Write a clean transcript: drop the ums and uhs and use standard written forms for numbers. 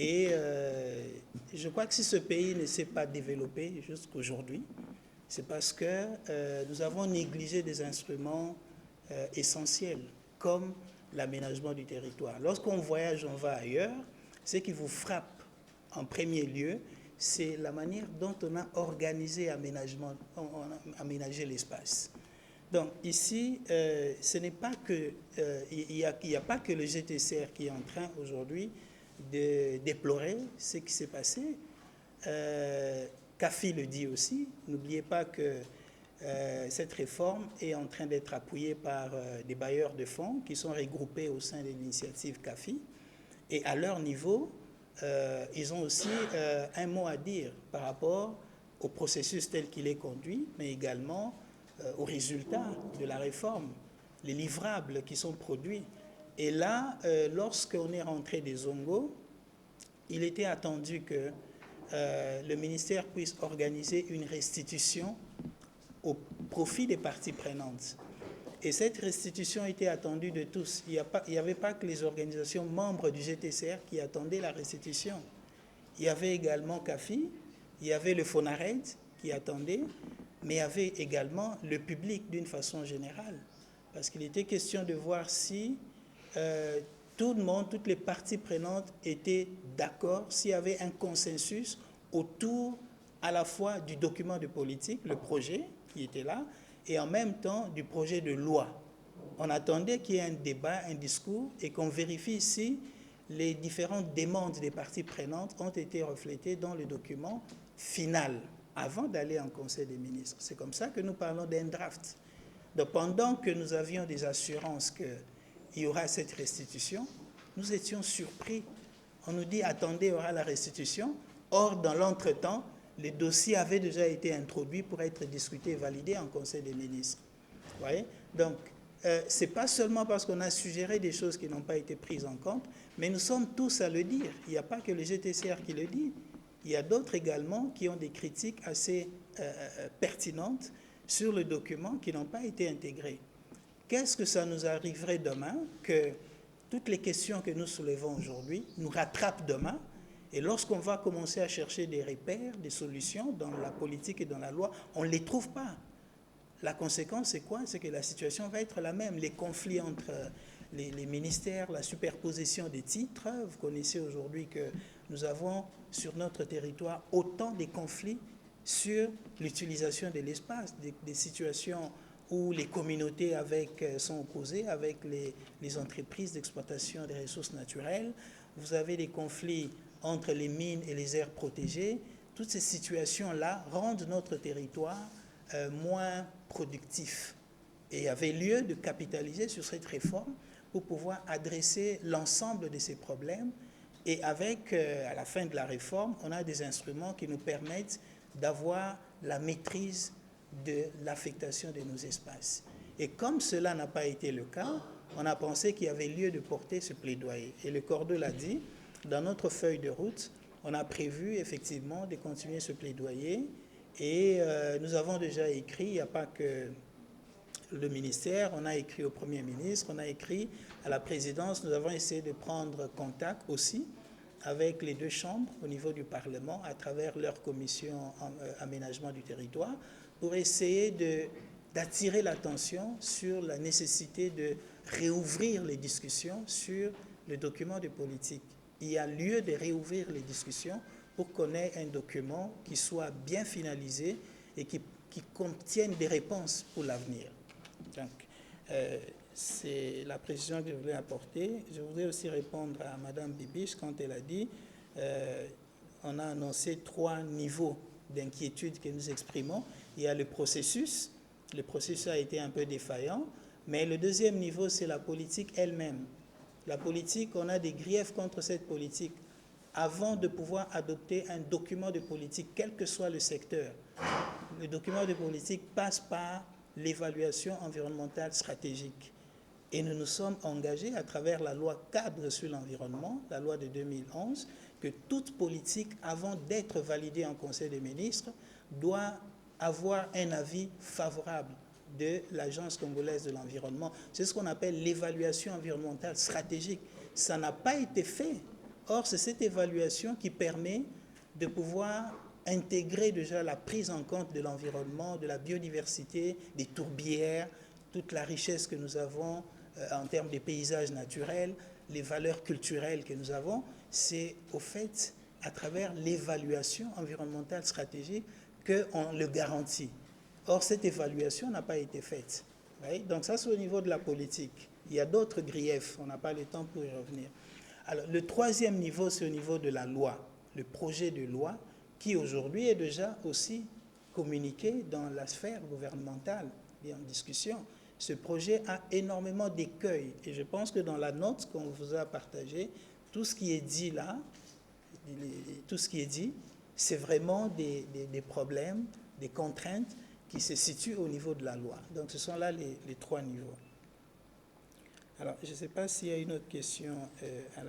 Et je crois que si ce pays ne s'est pas développé jusqu'aujourd'hui, c'est parce que nous avons négligé des instruments essentiels, comme l'aménagement du territoire. Lorsqu'on voyage, on va ailleurs, ce qui vous frappe en premier lieu, c'est la manière dont on a organisé aménager l'espace. Donc ici, ce n'est pas que, il n'y a pas que le GTCR qui est en train aujourd'hui de déplorer ce qui s'est passé. CAFI le dit aussi. N'oubliez pas que cette réforme est en train d'être appuyée par des bailleurs de fonds qui sont regroupés au sein de l'initiative CAFI. Et à leur niveau, ils ont aussi un mot à dire par rapport au processus tel qu'il est conduit, mais également aux résultats de la réforme, les livrables qui sont produits. Et là, lorsqu'on est rentré des Zongo, il était attendu que le ministère puisse organiser une restitution au profit des parties prenantes. Et cette restitution était attendue de tous. Il n'y avait pas que les organisations membres du GTCR qui attendaient la restitution. Il y avait également CAFI, il y avait le FONARED qui attendait, mais il y avait également le public d'une façon générale. Parce qu'il était question de voir si tout le monde, toutes les parties prenantes étaient d'accord, s'il y avait un consensus autour à la fois du document de politique, le projet qui était là, et en même temps du projet de loi. On attendait qu'il y ait un débat, un discours, et qu'on vérifie si les différentes demandes des parties prenantes ont été reflétées dans le document final, avant d'aller en Conseil des ministres. C'est comme ça que nous parlons d'un draft. Donc pendant que nous avions des assurances qu'il y aura cette restitution, nous étions surpris. On nous dit, attendez, il y aura la restitution. Or, dans l'entretemps, les dossiers avaient déjà été introduits pour être discutés et validés en Conseil des ministres. Vous voyez? Donc, ce n'est pas seulement parce qu'on a suggéré des choses qui n'ont pas été prises en compte, mais nous sommes tous à le dire. Il n'y a pas que le GTCR qui le dit. Il y a d'autres également qui ont des critiques assez pertinentes sur le document qui n'ont pas été intégrées. Qu'est-ce que ça nous arriverait demain que toutes les questions que nous soulevons aujourd'hui nous rattrapent demain? Et lorsqu'on va commencer à chercher des repères, des solutions dans la politique et dans la loi, on ne les trouve pas. La conséquence, c'est quoi? C'est que la situation va être la même. Les conflits entre les ministères, la superposition des titres. Vous connaissez aujourd'hui que nous avons sur notre territoire autant de conflits sur l'utilisation de l'espace, des situations où les communautés sont opposées avec les entreprises d'exploitation des ressources naturelles. Vous avez des conflits entre les mines et les aires protégées. Toutes ces situations-là rendent notre territoire moins productif. Et il y avait lieu de capitaliser sur cette réforme pour pouvoir adresser l'ensemble de ces problèmes. Et avec, à la fin de la réforme, on a des instruments qui nous permettent d'avoir la maîtrise de l'affectation de nos espaces. Et comme cela n'a pas été le cas, on a pensé qu'il y avait lieu de porter ce plaidoyer. Et le Cordo l'a dit, dans notre feuille de route, on a prévu effectivement de continuer ce plaidoyer. Et nous avons déjà écrit, il n'y a pas que le ministère, on a écrit au Premier ministre, on a écrit à la présidence, nous avons essayé de prendre contact aussi avec les deux chambres au niveau du Parlement à travers leur commission aménagement du territoire pour essayer d'attirer l'attention sur la nécessité de réouvrir les discussions sur le document de politique. Il y a lieu de réouvrir les discussions pour qu'on ait un document qui soit bien finalisé et qui contienne des réponses pour l'avenir. Donc, c'est la précision que je voulais apporter. Je voudrais aussi répondre à Mme Bibiche quand elle a dit on a annoncé 3 niveaux d'inquiétude que nous exprimons. Il y a le processus a été un peu défaillant, mais le deuxième niveau, c'est la politique elle-même. La politique, on a des griefs contre cette politique. Avant de pouvoir adopter un document de politique, quel que soit le secteur, le document de politique passe par l'évaluation environnementale stratégique. Et nous nous sommes engagés à travers la loi cadre sur l'environnement, la loi de 2011, que toute politique, avant d'être validée en Conseil des ministres, doit avoir un avis favorable de l'Agence congolaise de l'environnement. C'est ce qu'on appelle l'évaluation environnementale stratégique. Ça n'a pas été fait. Or, c'est cette évaluation qui permet de pouvoir intégrer déjà la prise en compte de l'environnement, de la biodiversité, des tourbières, toute la richesse que nous avons en termes de paysages naturels, les valeurs culturelles que nous avons. C'est au fait, à travers l'évaluation environnementale stratégique, qu'on le garantit. Or, cette évaluation n'a pas été faite. Oui? Donc ça, c'est au niveau de la politique. Il y a d'autres griefs, on n'a pas le temps pour y revenir. Alors, le troisième niveau, c'est au niveau de la loi, le projet de loi, qui aujourd'hui est déjà aussi communiqué dans la sphère gouvernementale et en discussion. Ce projet a énormément d'écueils, et je pense que dans la note qu'on vous a partagée, tout ce qui est dit là, tout ce qui est dit, c'est vraiment des problèmes, des contraintes qui se situent au niveau de la loi. Donc ce sont là les trois niveaux. Alors, je ne sais pas s'il y a une autre question à laquelle